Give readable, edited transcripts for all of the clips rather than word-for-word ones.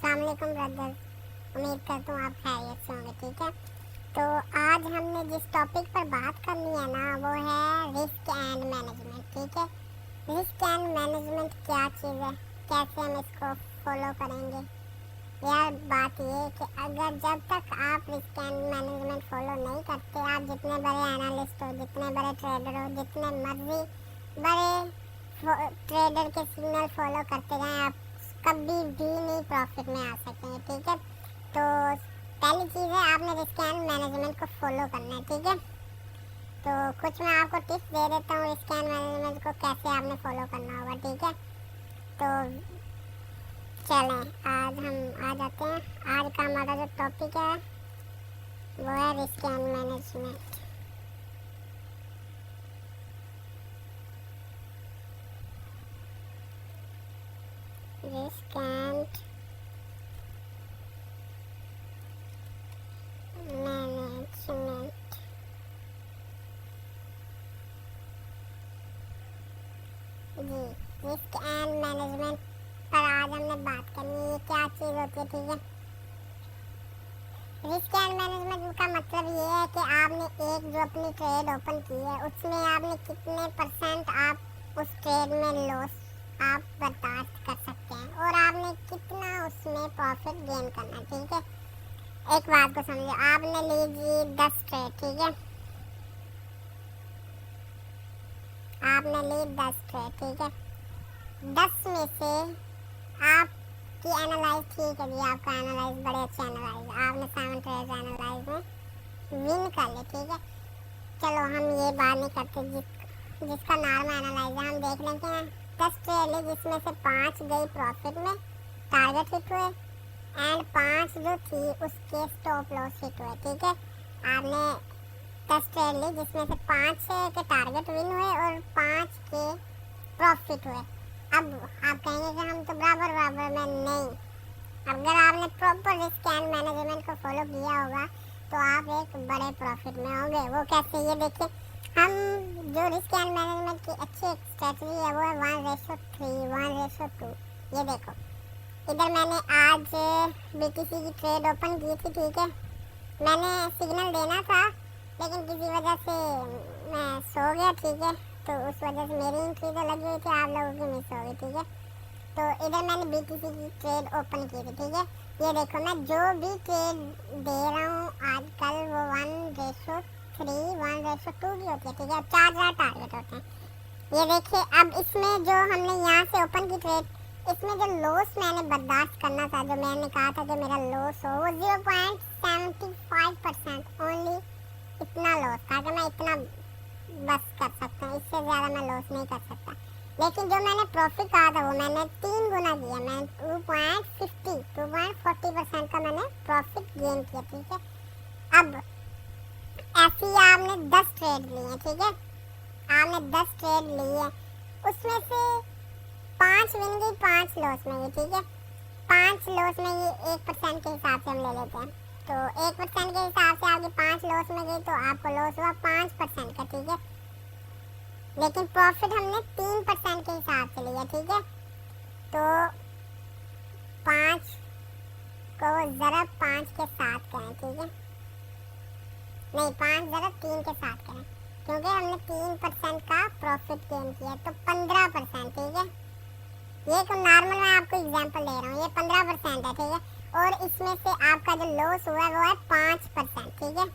अस्सलाम वालेकुम ब्रदर, उम्मीद करता हूँ आप खैरियत से होंगे। ठीक है, तो आज हमने जिस टॉपिक पर बात करनी है ना वो है रिस्क एंड मैनेजमेंट। ठीक है, रिस्क एंड मैनेजमेंट क्या चीज़ है, कैसे हम इसको फॉलो करेंगे। यार बात ये है कि अगर जब तक आप रिस्क एंड मैनेजमेंट फॉलो नहीं करते, आप जितने बड़े एनालिस्ट हो, जितने बड़े ट्रेडर हो, जितने मर्जी बड़े ट्रेडर के सिग्नल फॉलो करते जाएं, आप कभी भी नहीं प्रॉफिट में आ सकेंगे। ठीक है, तो पहली चीज़ है आपने रिस्क एंड मैनेजमेंट को फॉलो करना है। ठीक है, तो कुछ मैं आपको टिप्स दे देता हूँ रिस्क एंड मैनेजमेंट को कैसे आपने फॉलो करना होगा। ठीक है, तो चलें आज हम आ जाते हैं। आज का हमारा जो टॉपिक है वो है risk and management. Risk and management जी, रिस्क एंड मैनेजमेंट पर आज हमने बात करनी है। क्या चीज़ होती है। ठीक है, रिस्क एंड मैनेजमेंट का मतलब ये है कि आपने एक जो अपनी ट्रेड ओपन की है उसमें आपने कितने परसेंट आप उस ट्रेड में लॉस आप बर्दाश्त कर सकते हैं और आपने कितना उसमें प्रॉफिट गेन करना है। ठीक है, एक बात को समझो, आपने लीजिए 10 ट्रेड। ठीक है, आपने ली 10 ट्रेड। ठीक है, 10 में से आपकी एनालाइज ठीक है जी, आपका एनालाइज बड़े अच्छे एनालाइज, आपने 7 ट्रेड एनालाइज में विन कर ले। ठीक है, चलो हम ये बात नहीं करते जिसका नॉर्मल एनालाइज है, हम देख लें कि 10 ट्रेड ली जिसमें से 5 गई प्रॉफिट में, टारगेट हिट हुए, एंड 5 जो थी उसके स्टॉप लॉस हिट हुए। ठीक है, आपने 10 ट्रेड ली जिसमें से 5 के टारगेट विन हुए और 5 के प्रॉफिट हुए। अब आप कहेंगे कि हम तो बराबर बराबर में नहीं, अगर आपने प्रॉपर रिस्क एंड मैनेजमेंट को फॉलो किया होगा तो आप एक बड़े प्रॉफिट में होंगे। वो कैसे, ये देखिए, हम जो रिस्क एंड मैनेजमेंट की अच्छी एक स्ट्रेटजी है वो है 1:3, 1:2। ये देखो, इधर मैंने आज BTC की ट्रेड ओपन की थी। ठीक है, मैंने सिग्नल देना था लेकिन किसी वजह से मैं सो गया। ठीक है, तो उस वजह से मेरी एंट्री तो लगी हुई थी, आप लोगों की मिस हो गई। ठीक है, तो इधर मैंने BTC की ट्रेड ओपन की थी। ठीक है, ये देखो मैं जो भी ट्रेड दे रहा हूँ आजकल वो 1:3, 1:2 की होती है। ठीक है, 4 टारगेट होते हैं। ये देखिए, अब इसमें जो हमने यहाँ से ओपन की ट्रेड, इसमें जो लॉस मैंने बर्दाश्त करना था, जो मैंने कहा था कि मेरा लॉस हो, वो 0.75% ओनली, इतना लॉस था कि मैं इतना बस कर सकता हूँ, इससे ज़्यादा मैं लॉस नहीं कर सकता। लेकिन जो मैंने प्रॉफिट कहा था वो मैंने 3 गुना किया, मैंने 2.40% का मैंने प्रॉफिट गेन किया। ठीक है, अब ऐसे ही आपने 10 ट्रेड लिए हैं। ठीक है, आपने 10 ट्रेड लिए, उसमें से 5 विन गई, 5 लॉस में गई। ठीक है, 5 लॉस में ये 1% के हिसाब से हम ले लेते हैं, तो 1% के हिसाब से आपकी 5 लॉस में गई तो आपको लॉस हुआ 5% का। ठीक है, लेकिन प्रॉफिट हमने 3% के हिसाब से लिया। ठीक है, तो 5 को ज़रा 5 के साथ करें। ठीक है, नहीं 5 ज़रा 3 के साथ करें, क्योंकि हमने 3% का प्रॉफिट गेन किया, तो 15%। ठीक है, ये तो नॉर्मल मैं आपको एग्जांपल दे रहा हूँ, ये 15% है। ठीक है, और इसमें से आपका जो लॉस हुआ है वो है 5%। ठीक है,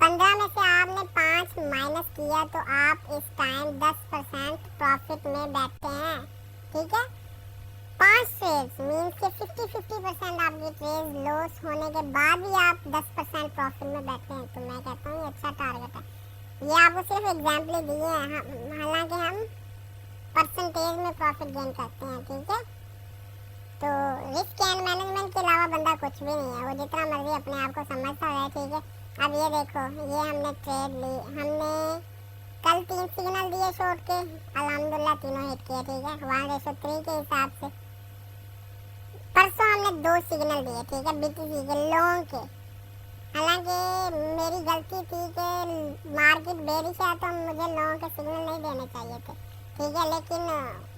15 में से आपने 5 माइनस किया तो आप इस टाइम 10% प्रॉफिट में बैठते हैं। ठीक है, 5 ट्रेड्स मीन्स के 50% आपकी ट्रेड लॉस होने के बाद भी आप 10% प्रॉफिट में बैठते हैं, तो मैं कहता हूँ ये अच्छा टारगेट है। ये आपको सिर्फ एग्जाम्पल दिए हैं, हालांकि हम परसेंटेज में प्रॉफिट गेन करते हैं। ठीक है, तो रिस्क एंड मैनेजमेंट के अलावा बंदा कुछ भी नहीं है, वो जितना मर्जी अपने आप को समझता है। ठीक है, अब ये देखो, ये हमने ट्रेड ली, हमने कल 3 सिग्नल दिए शॉर्ट के, अल्हम्दुलिल्लाह तीनों हिट किए। ठीक है, 1:3 के हिसाब से। परसों हमने 2 सिग्नल दिए। ठीक है, BTC के लॉन्ग के, हालांकि मेरी गलती थी कि मार्केट बेरिश है तो मुझे लॉन्ग के सिग्नल नहीं देने चाहिए थे। ठीक है, लेकिन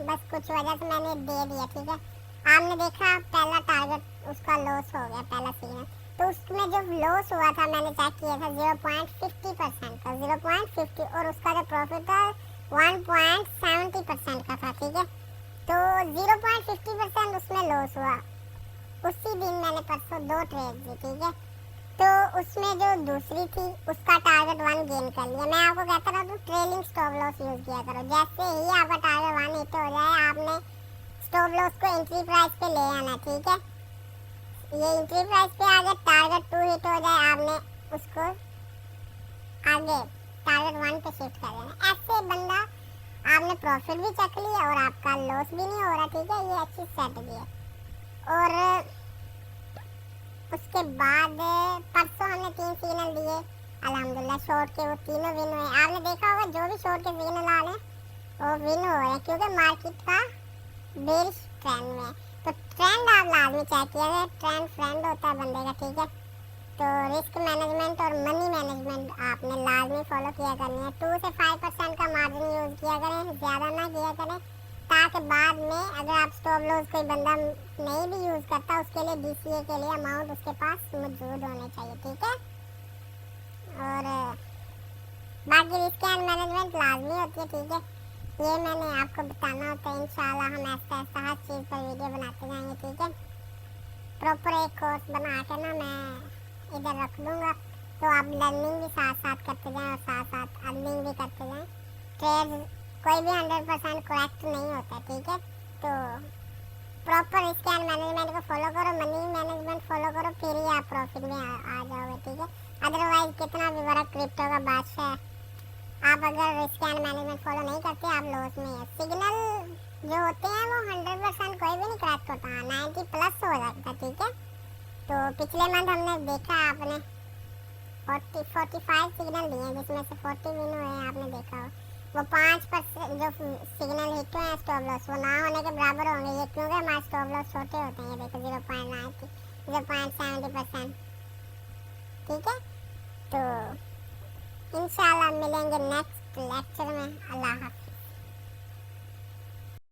बस कुछ वजह से मैंने दे दिया। ठीक है, आपने देखा पहला टारगेट उसका लॉस हो गया, पहला सिग्नल, तो उसमें जो लॉस हुआ था मैंने चेक किया था 0.50% का, 0.50, और उसका जो प्रॉफिट था 1.70% का था, ठीक है। तो 0.50% उसमें लॉस हुआ। उसी दिन मैंने परसों 2 ट्रेड दी, ठीक है। तो उसमें जो दूसरी थी उसका टारगेट 1 गेन कर लिया। मैं आपको कहता रहा ट्रेलिंग स्टॉप लॉस यूज किया करो। जैसे ही आपका टारगेट 1 हिट हो जाए आपने स्टॉप लॉस को एंट्री प्राइस पे ले आना, ठीक है। ये एंट्री प्राइस पे आगे टारगेट 2 हिट हो जाए आपने उसको आगे टारगेट 1 पे शिफ्ट कर देना। ऐसे बंदा आपने प्रॉफिट भी चेक लिया और आपका लॉस भी नहीं हो रहा, ठीक है। ये अच्छी स्ट्रेटजी है। और उसके बाद परसों हमने 3 सिग्नल दिए अल्हम्दुलिल्लाह, शॉर्ट के वो तीनों विन हुए। आपने देखा होगा जो भी शॉर्ट के सिग्नल आ रहे हैं वो विन हो रहे हैं, क्योंकि मार्केट का बेरिश ट्रेंड में है। तो ट्रेंड आप लाजमी चेक किया जाए, ट्रेंड फ्रेंड होता है बंदे का, ठीक है। तो रिस्क मैनेजमेंट और मनी मैनेजमेंट आपने लाजमी फॉलो किया करनी है। 2 से 5% का मार्जिन यूज़ किया करें, ज़्यादा ना किया करें, ताकि बाद में अगर आप स्टॉप लॉस कोई बंदा नहीं भी यूज़ करता उसके लिए DCA के लिए अमाउंट उसके पास मौजूद होने चाहिए, ठीक है। और बाकी रिस्क एंड मैनेजमेंट लाजमी होती है, ठीक है। ये मैंने आपको बताना होता है। इंशाल्लाह हम ऐसा ऐसा हर चीज़ पर वीडियो बनाते जाएंगे, ठीक है। प्रॉपर एक कोर्स बना के ना मैं इधर रख दूँगा, तो आप लर्निंग भी साथ साथ करते जाएं और साथ साथ अर्निंग भी करते जाएं। ट्रेड कोई भी 100% करेक्ट नहीं होता, ठीक है। तो प्रॉपर रिस्क एंड मैनेजमेंट को फॉलो करो, मनी मैनेजमेंट फॉलो करो, फिर ही आप प्रॉफिट में आ जाओगे, ठीक है। अदरवाइज कितना भी बड़ा क्रिप्टो का बादशाह, आप अगर रिस्क एंड मैनेजमेंट फॉलो नहीं करते आप लॉस में है। सिग्नल जो होते हैं वो 100% कोई भी नहीं क्रैक होता, 90+ हो जाता, ठीक है। तो पिछले मंथ हमने देखा आपने 45 सिग्नल दिए हैं, जिसमें से 40 विन हुए हैं, आपने देखा हो। वो 5% जो सिग्नल हिट हुए हैं स्टॉप लॉस वो ना होने के बराबर होंगे, ये क्योंकि हमारे स्टॉप लॉस छोटे होते हैं। ये देखो 0.90, 0.70%, ठीक है। तो इंशाल्लाह मिलेंगे नेक्स्ट लेक्चर में। अल्लाह हाफ़िज़।